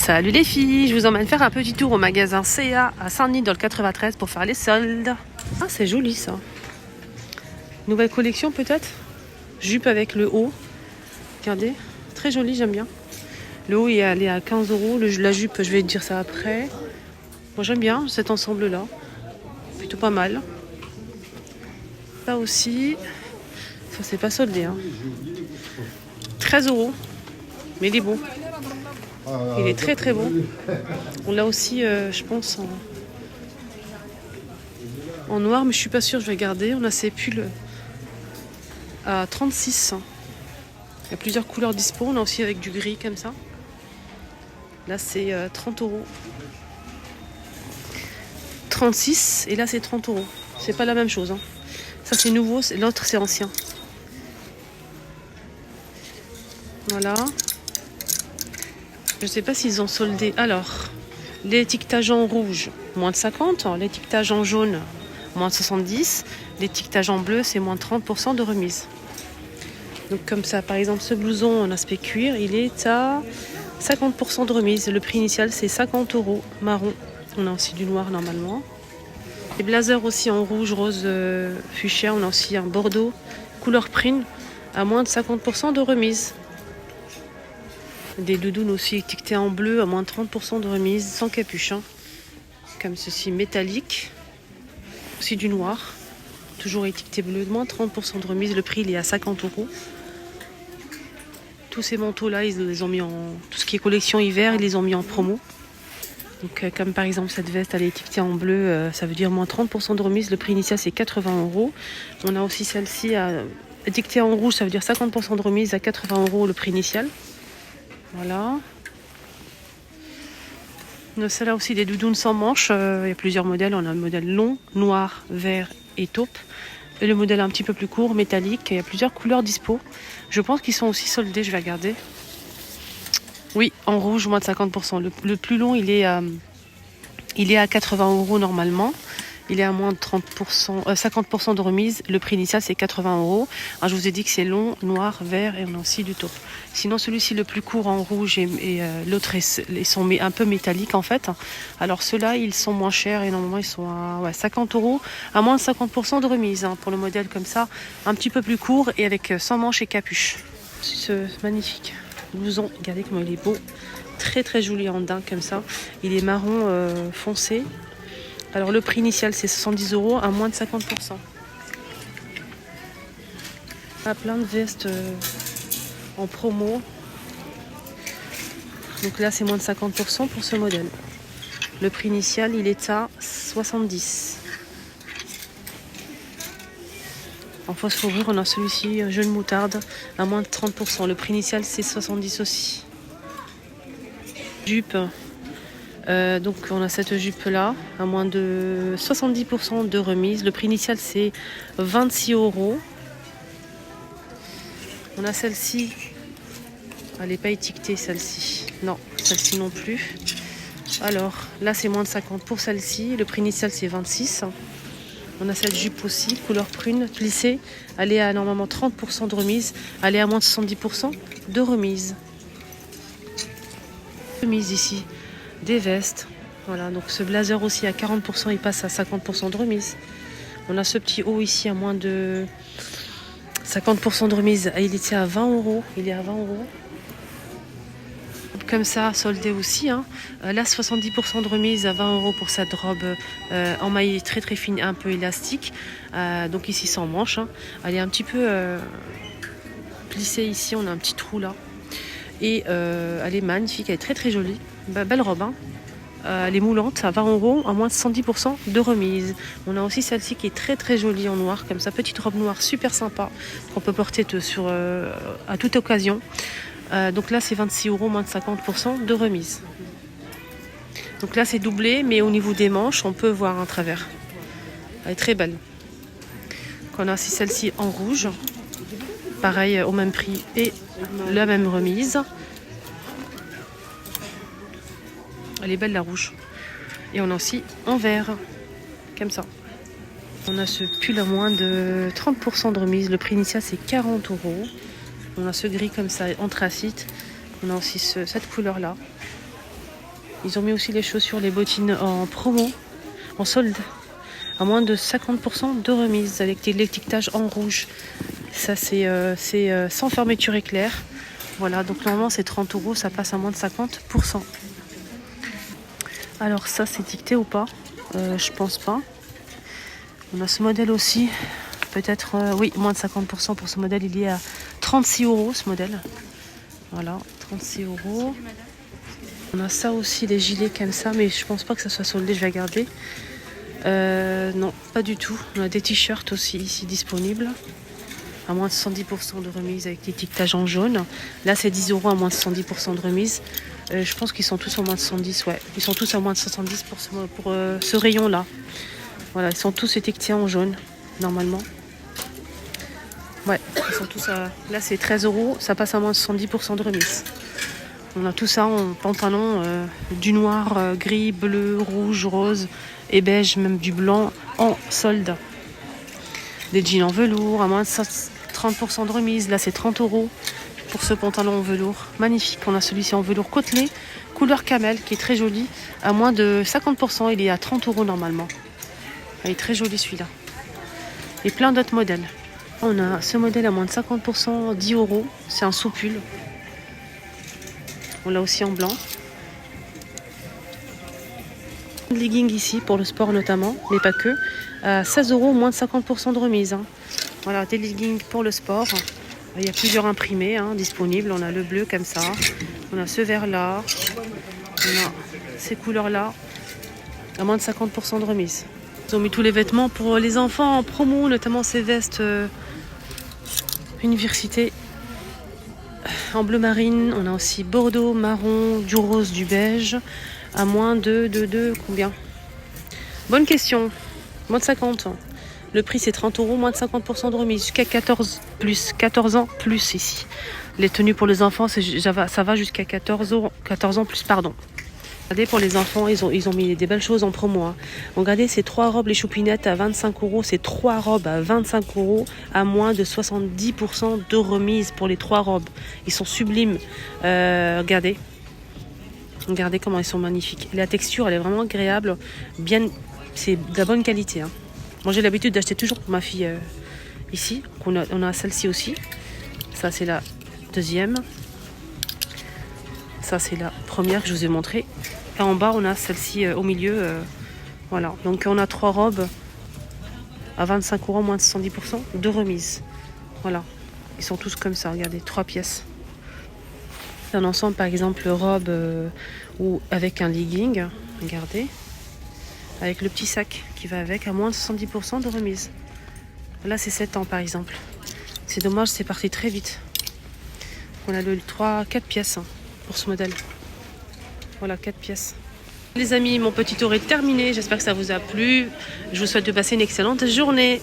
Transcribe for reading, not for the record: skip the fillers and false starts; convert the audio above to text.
Salut les filles, je vous emmène faire un petit tour au magasin CA à Saint-Denis dans le 93 pour faire les soldes. Ah, c'est joli ça. Nouvelle collection peut-être. Jupe avec le haut. Regardez, très joli, j'aime bien. Le haut il est allé à 15 €. La jupe, je vais te dire ça après. Moi j'aime bien cet ensemble-là. Plutôt pas mal. Ça aussi. Ça c'est pas soldé. 13 €. Mais il est beau. Il est très très beau. On l'a aussi, je pense, en noir, mais je suis pas sûre, je vais garder. On a ces pulls à 36. Il y a plusieurs couleurs dispo. On a aussi avec du gris comme ça. Là c'est 30 €. 36 et là c'est 30 €. C'est pas la même chose. Ça c'est nouveau, l'autre c'est ancien. Voilà. Je sais pas s'ils ont soldé. Alors, l'étiquetage en rouge, moins de 50. L'étiquetage en jaune, moins de 70. L'étiquetage en bleu, c'est moins de 30% de remise. Donc comme ça, par exemple, ce blouson en aspect cuir, il est à 50% de remise. Le prix initial, c'est 50 € marron. On a aussi du noir normalement. Les blazers aussi en rouge, rose, fuchsia. On a aussi un bordeaux, couleur prune, à moins de 50% de remise. Des doudounes aussi étiquetées en bleu à moins de 30% de remise, sans capuchon. Comme ceci, métallique. Aussi du noir. Toujours étiqueté bleu, de moins de 30% de remise. Le prix il est à 50 €. Tous ces manteaux-là, ils les ont mis en. Tout ce qui est collection hiver, ils les ont mis en promo. Donc, comme par exemple cette veste, elle est étiquetée en bleu, ça veut dire moins 30% de remise. Le prix initial c'est 80 €. On a aussi celle-ci étiquetée en rouge, ça veut dire 50% de remise à 80 € le prix initial. Voilà. On a celle-là aussi des doudounes sans manches. Il y a plusieurs modèles. On a le modèle long, noir, vert et taupe. Et le modèle un petit peu plus court, métallique. Il y a plusieurs couleurs dispo. Je pense qu'ils sont aussi soldés. Je vais regarder. Oui, en rouge, moins de 50%. Le plus long, il est à 80 € normalement. Il est à moins de 50% de remise. Le prix initial, c'est 80 €. Alors, je vous ai dit que c'est long, noir, vert et on a aussi du taupe. Sinon, celui-ci, le plus court en rouge et l'autre, ils sont un peu métalliques en fait. Alors, ceux-là, ils sont moins chers et normalement, ils sont à 50 €, à moins de 50% de remise pour le modèle comme ça. Un petit peu plus court et avec sans manches et capuche. Ce magnifique blouson, regardez comment il est beau. Très très joli en daim comme ça. Il est marron foncé. Alors le prix initial c'est 70 € à moins de 50%. On a plein de vestes en promo. Donc là c'est moins de 50% pour ce modèle. Le prix initial il est à 70. En fausse fourrure on a celui-ci jaune moutarde à moins de 30%. Le prix initial c'est 70 aussi. Jupe. Donc on a cette jupe là à moins de 70% de remise. Le prix initial c'est 26 €. On a celle-ci. Elle n'est pas étiquetée celle-ci. Non, celle-ci non plus. Alors là c'est moins de 50 pour celle-ci. Le prix initial c'est 26. On a cette jupe aussi, couleur prune, plissée. Elle est à normalement 30% de remise. Elle est à moins de 70% de remise. Remise ici. Des vestes, voilà, donc ce blazer aussi à 40%, il passe à 50% de remise. On a ce petit haut ici à moins de 50% de remise, il était à 20 €, il est à 20 €. Comme ça, soldé aussi, là 70% de remise à 20 € pour cette robe en maille très très fine, un peu élastique, donc ici sans manche, elle est un petit peu plissée ici, on a un petit trou là. Et elle est magnifique, elle est très très jolie. Belle robe. Elle est moulante à 20 € à moins de 110% de remise. On a aussi celle-ci qui est très très jolie en noir, comme ça, petite robe noire super sympa qu'on peut porter à toute occasion. Donc là c'est 26 €, moins de 50% de remise. Donc là c'est doublé, mais au niveau des manches on peut voir un travers. Elle est très belle. On a aussi celle-ci en rouge, pareil au même prix et la même remise. Elle est belle la rouge. Et on a aussi en vert, comme ça. On a ce pull à moins de 30% de remise. Le prix initial c'est 40 €. On a ce gris comme ça, anthracite. On a aussi cette couleur là. Ils ont mis aussi les chaussures, les bottines en promo, en solde, à moins de 50% de remise avec l'étiquetage en rouge. Ça, c'est sans fermeture éclair. Voilà, donc normalement c'est 30 €, ça passe à moins de 50%. Alors ça, c'est dicté ou pas? Je pense pas. On a ce modèle aussi. Peut-être, oui, moins de 50% pour ce modèle. Il est à 36 € ce modèle. Voilà, 36 €. On a ça aussi, les gilets comme ça, mais je pense pas que ça soit soldé, je vais regarder. Non, pas du tout. On a des t-shirts aussi ici disponibles. À moins de 110% de remise avec l'étiquetage en jaune. Là, c'est 10 € à moins de 110% de remise. Je pense qu'ils sont tous à moins de 110, ouais. Ils sont tous à moins de 70 pour ce rayon-là. Voilà, ils sont tous étiquetés en jaune, normalement. Ouais, ils sont tous à... Là, c'est 13 €, ça passe à moins de 110% de remise. On a tout ça en pantalon, du noir, gris, bleu, rouge, rose et beige, même du blanc en solde. Des jeans en velours à moins de 30% de remise. Là, c'est 30 € pour ce pantalon en velours. Magnifique. On a celui-ci en velours côtelé, couleur camel, qui est très joli. À moins de 50%, il est à 30 € normalement. Il est très joli celui-là. Et plein d'autres modèles. On a ce modèle à moins de 50%, 10 €. C'est un soupule. On l'a aussi en blanc. Legging ici pour le sport notamment, mais pas que. 16 €, moins de 50% de remise. Voilà, des leggings pour le sport. Il y a plusieurs imprimés disponibles. On a le bleu comme ça. On a ce vert là. On a ces couleurs là. À moins de 50% de remise. Ils ont mis tous les vêtements pour les enfants en promo, notamment ces vestes université en bleu marine. On a aussi bordeaux, marron, du rose, du beige. À moins de combien? Bonne question. Moins de 50. Le prix c'est 30 €, moins de 50% de remise. Jusqu'à 14 ans plus ici. Les tenues pour les enfants, ça va jusqu'à 14 ans plus, pardon. Regardez, pour les enfants, ils ont mis des belles choses en promo. Regardez, ces 3 robes, les choupinettes à 25 €. Ces 3 robes à 25 € à moins de 70% de remise pour les 3 robes. Ils sont sublimes. Regardez. Regardez comment ils sont magnifiques. La texture, elle est vraiment agréable. C'est de la bonne qualité. Moi, j'ai l'habitude d'acheter toujours pour ma fille ici. On a celle-ci aussi. Ça, c'est la deuxième. Ça, c'est la première que je vous ai montrée. Et en bas, on a celle-ci au milieu. Voilà. Donc, on a 3 robes à 25 €, moins de 70% de remise. Voilà. Ils sont tous comme ça. Regardez, 3 pièces. Un ensemble, par exemple, robe ou avec un legging. Regardez. Avec le petit sac qui va avec, à moins de 70% de remise. Là, c'est 7 ans, par exemple. C'est dommage, c'est parti très vite. On a le 4 pièces pour ce modèle. Voilà, 4 pièces. Les amis, mon petit tour est terminé. J'espère que ça vous a plu. Je vous souhaite de passer une excellente journée.